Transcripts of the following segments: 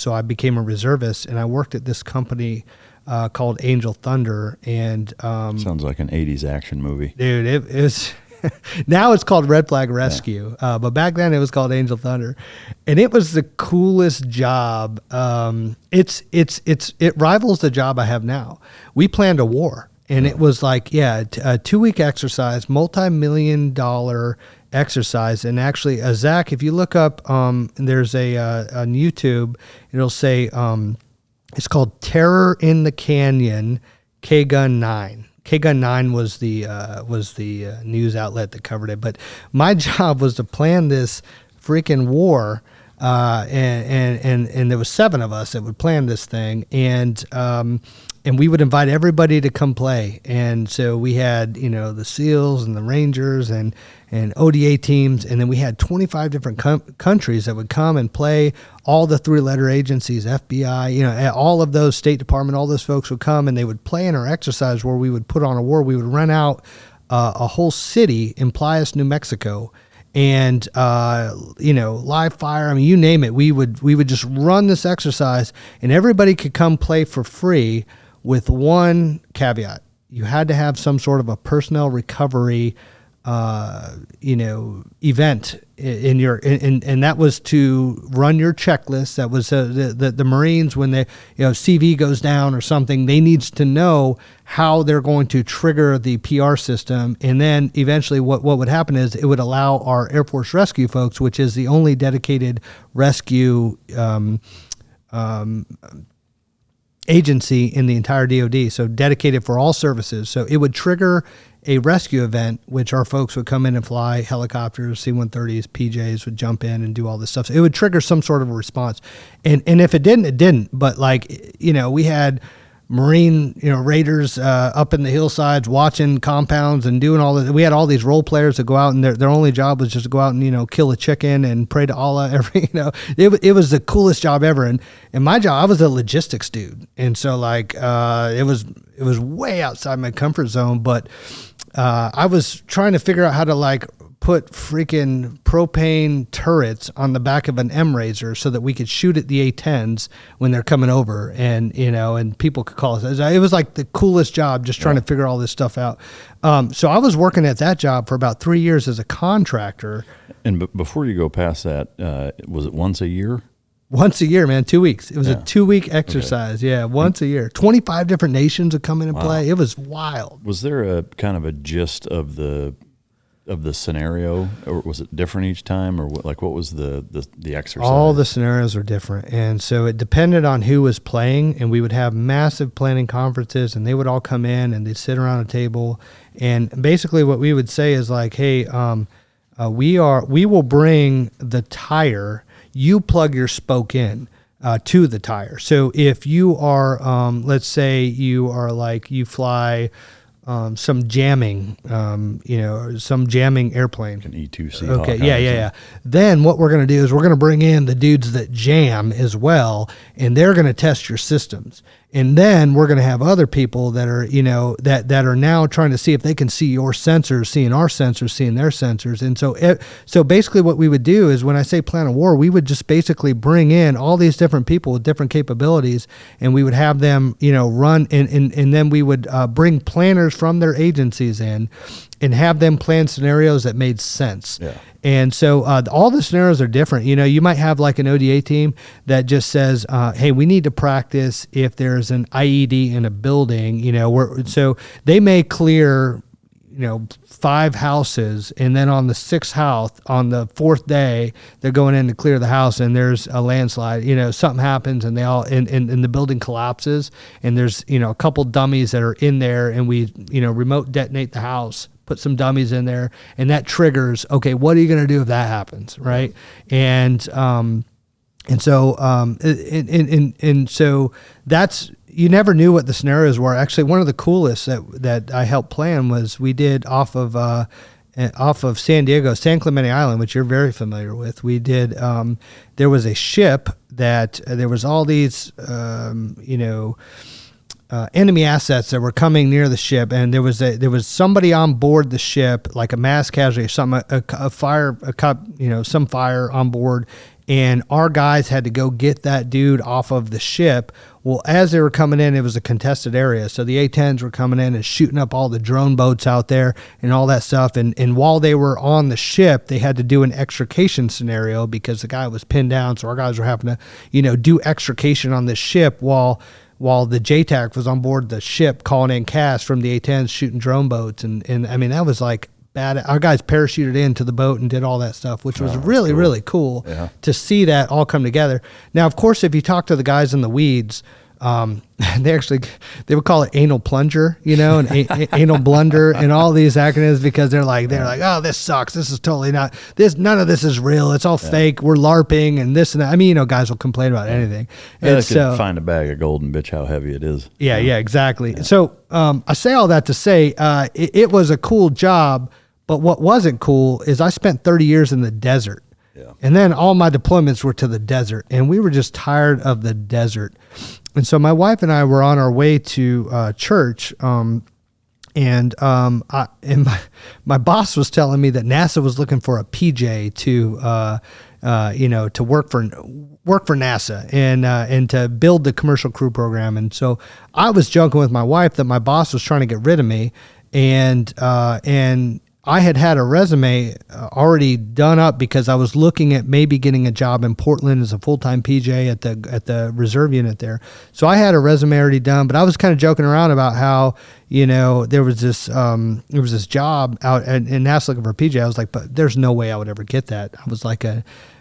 so I became a reservist, and I worked at this company called Angel Thunder. And sounds like an 80s action movie. Dude, it is. Now it's called Red Flag Rescue, but back then it was called Angel Thunder, and it was the coolest job. It rivals the job I have now. We planned a war, and it was like, a 2-week exercise, multi-million-dollar exercise. And actually, Zach, if you look up, there's on YouTube, it'll say it's called Terror in the Canyon, K-Gun 9. K-Gun 9 was the news outlet that covered it. But my job was to plan this freaking war, and there was 7 of us that would plan this thing, and we would invite everybody to come play. And so we had, the SEALs and the Rangers and ODA teams, and then we had 25 different countries that would come and play. All the 3-letter agencies, FBI, all of those, State Department, all those folks would come, and they would play in our exercise where we would put on a war. We would rent out a whole city in Playas, New Mexico, and live fire. I mean, you name it. We would just run this exercise, and everybody could come play for free, with one caveat: you had to have some sort of a personnel recovery event in your, and that was to run your checklist. That was the Marines, when they, CV goes down or something, they needs to know how they're going to trigger the PR system. And then eventually what would happen is it would allow our Air Force Rescue folks, which is the only dedicated rescue agency in the entire DoD, so dedicated for all services. So it would trigger a rescue event, which our folks would come in and fly helicopters, C-130s, PJs would jump in and do all this stuff. So it would trigger some sort of a response. And if it didn't, it didn't. But we had Marine, raiders up in the hillsides watching compounds and doing all this. We had all these role players that go out, and their only job was just to go out and, kill a chicken and pray to Allah it was the coolest job ever. And my job, I was a logistics dude. And so it was way outside my comfort zone, but I was trying to figure out how to put freaking propane turrets on the back of an M-Razor so that we could shoot at the A-10s when they're coming over, and people could call us. It was like the coolest job, just trying to figure all this stuff out. So I was working at that job for about 3 years as a contractor. And before you go past that, was it once a year? Once a year, man, 2 weeks. It was a 2-week exercise. Okay. Yeah, once a year. 25 different nations would come in and play. It was wild. Was there a kind of a gist of the scenario, or was it different each time, or what was the exercise? All the scenarios were different, and so it depended on who was playing, and we would have massive planning conferences, and they would all come in and they'd sit around a table, and basically what we would say is hey, we will bring the tire, you plug your spoke in to the tire. So if you are, let's say you are you fly some jamming, some jamming airplane. An E-2C. Okay, yeah. Then what we're going to do is we're going to bring in the dudes that jam as well, and they're going to test your systems. And then we're going to have other people that are, that are now trying to see if they can see your sensors, seeing our sensors, seeing their sensors. And so basically what we would do is, when I say plan a war, we would just basically bring in all these different people with different capabilities, and we would have them, run, and then we would bring planners from their agencies in and have them plan scenarios that made sense. Yeah. And so all the scenarios are different. You might have an ODA team that just says, hey, we need to practice if there's an IED in a building, so they may clear, 5 houses, and then on the 6th house, on the 4th day, they're going in to clear the house, and there's a landslide, something happens, and they all, and the building collapses, and there's, a couple dummies that are in there, and we, remote detonate the house, put some dummies in there, and that triggers, okay, what are you going to do if that happens, right? And so that's, you never knew what the scenarios were. Actually, one of the coolest that I helped plan was we did off of San Diego, San Clemente Island, which you're very familiar with. We did, there was a ship that there was all these, enemy assets that were coming near the ship, and there was somebody on board the ship, like a mass casualty or something, some fire on board, and our guys had to go get that dude off of the ship. Well, as they were coming in, it was a contested area. So the A-10s were coming in and shooting up all the drone boats out there and all that stuff. And while they were on the ship, they had to do an extrication scenario because the guy was pinned down. So our guys were having to, do extrication on this ship while the JTAC was on board the ship calling in cast from the A-10s shooting drone boats. And I mean, that was like bad. Our guys parachuted into the boat and did all that stuff, which was really, cool. Really cool to see that all come together. Now, of course, if you talk to the guys in the weeds, they would call it anal plunger, and anal blunder and all these acronyms because they're like, oh, this sucks. This is totally not this. None of this is real. It's all fake. We're LARPing and this and that. I mean, guys will complain about anything. And so find a bag of gold and bitch how heavy it is. Yeah, exactly. Yeah. So, I say all that to say, it was a cool job, but what wasn't cool is I spent 30 years in the desert. Yeah. And then all my deployments were to the desert, and we were just tired of the desert. And so my wife and I were on our way to church, and my boss was telling me that NASA was looking for a PJ to work for NASA and to build the commercial crew program. And so I was joking with my wife that my boss was trying to get rid of me, and I had a resume already done up because I was looking at maybe getting a job in Portland as a full-time PJ at the reserve unit there. So I had a resume already done, but I was kind of joking around about how, there was this job out in NASA looking for a PJ. I was like, but there's no way I would ever get that. I was like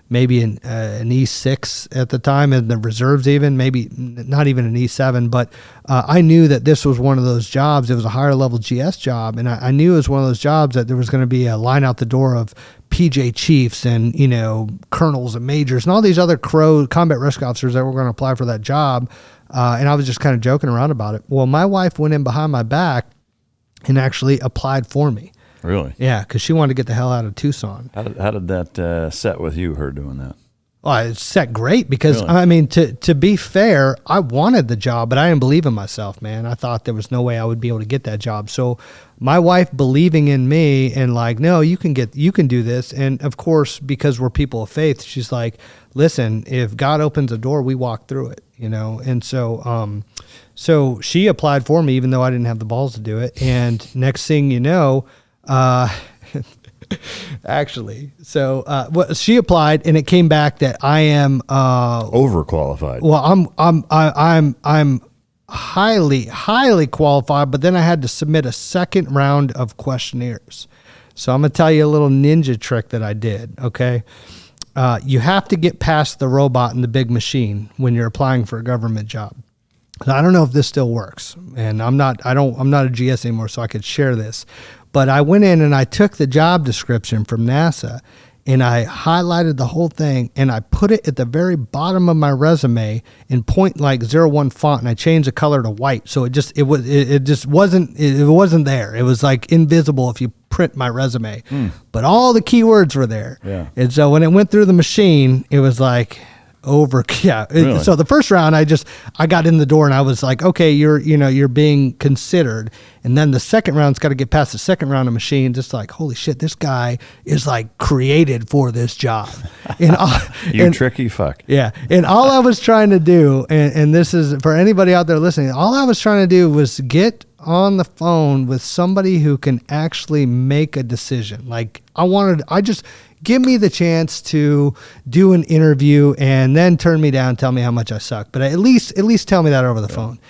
maybe an E6 at the time in the reserves, even maybe not even an E7, but I knew that this was one of those jobs. It was a higher level GS job, and I knew it was one of those jobs that there was going to be a line out the door of PJ chiefs and colonels and majors and all these other combat risk officers that were going to apply for that job, and I was just kind of joking around about it. Well, my wife went in behind my back and actually applied for me. Really? Yeah, because she wanted to get the hell out of Tucson. How did that set with you, her doing that? Well, it set great because, Really? I mean, to be fair, I wanted the job, but I didn't believe in myself, man. I thought there was no way I would be able to get that job. So my wife believing in me and like, no, you can do this. And of course, because we're people of faith, she's like, listen, if God opens a door, we walk through it, And so, so she applied for me, even though I didn't have the balls to do it. And next thing you know, actually, so she applied, and it came back that I am overqualified. Well, I'm highly qualified, but then I had to submit a second round of questionnaires. So I'm gonna tell you a little ninja trick that I did. Okay, you have to get past the robot and the big machine when you're applying for a government job. I don't know if this still works, and I'm not a GS anymore, so I could share this. But I went in and I took the job description from NASA and I highlighted the whole thing and I put it at the very bottom of my resume in .01 font, and I changed the color to white. So it just wasn't there. It was like invisible if you print my resume. But all the keywords were there. Yeah. And so when it went through the machine, it was like Really? So the first round, I got in the door and I was like, okay, you're being considered. And then the second round's got to get past the second round of machines. It's like, holy shit, this guy is like created for this job. And tricky fuck. Yeah. And all I was trying to do, and this is for anybody out there listening, all I was trying to do was get on the phone with somebody who can actually make a decision. Like give me the chance to do an interview and then turn me down, tell me how much I suck. But at least tell me that over the phone.